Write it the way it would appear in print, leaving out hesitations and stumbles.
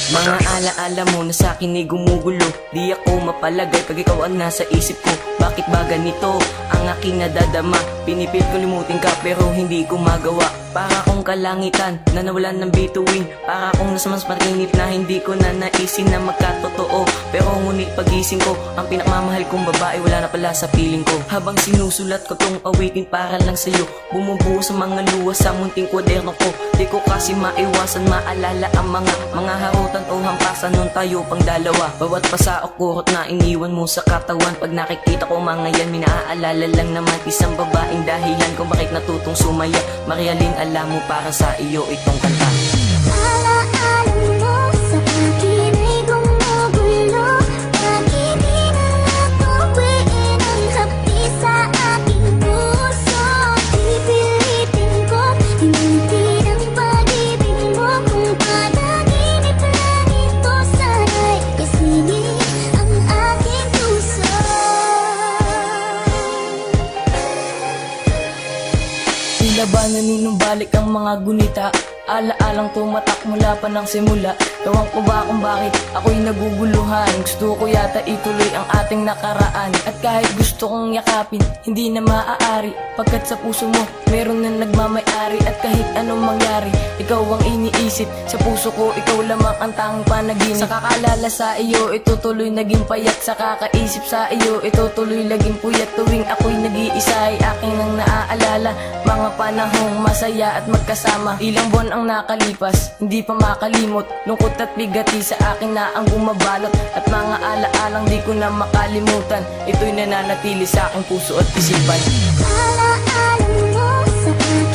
Mga alaala mo na sa'kin ay gumugulo. Di ako mapalagay pag ikaw ang nasa isip ko. Bakit ba ganito ang aking nadadama? Pinipilit ko limutin ka pero hindi ko magawa. Para akong kalangitan na nawalan ng bituin. Para akong nasa mas marinip na hindi ko na naisin na magkatotoo. Pero ngunit pagising ko, ang pinakmamahal kong babae wala na pala sa piling ko. Habang sinusulat ko tong awitin para lang sa'yo, bumubuo sa mga luha sa munting kwaderno ko. Di ko kasi maiwasan maalala ang mga harutan o hampasan nung tayo pang dalawa. Bawat pasa o kurot na iniwan mo sa katawan. Pag nakikita ko mga yan, minaalala lang naman isang babaeng dahilan kung bakit natutong sumaya. Marialing alam mo para sa iyo itong kanta. Alaala mo sa akin ay gumugulo. Bakit di na natuwiin ang hapdi sa aking puso? Pipilitin ko limutin ang pag-ibig mo. Kung panaginip lang ito, sana'y isingin ang aking puso. Tila ba naninumbalik ang mga gunita? Alaalang tumatak mula pa ng simula. Ewan ko ba kung bakit ako'y naguguluhan. Gusto ko yata ituloy ang ating nakaraan. At kahit gusto kong yakapin, hindi na maaari. Pagkat sa puso mo, meron na nagmamayari. At kahit anong mangyari, ikaw ang iniisip. Sa puso ko, ikaw lamang ang tanging panaginip. Sa kakalala sa iyo, ito tuloy naging payat. Sa kakaisip sa iyo, ito tuloy naging puyat. Tuwing ako'y nag-iisa ay aking nang naaalala. Mga panahong masaya at magkasama. Ilang buwan ang nakalipas, hindi pa makalimot. Lungkot at bigati sa akin na ang bumabalot. At mga alaalang di ko na makalimutan. Ito'y nananatili sa aking puso at isipan. Alaala mo sa akin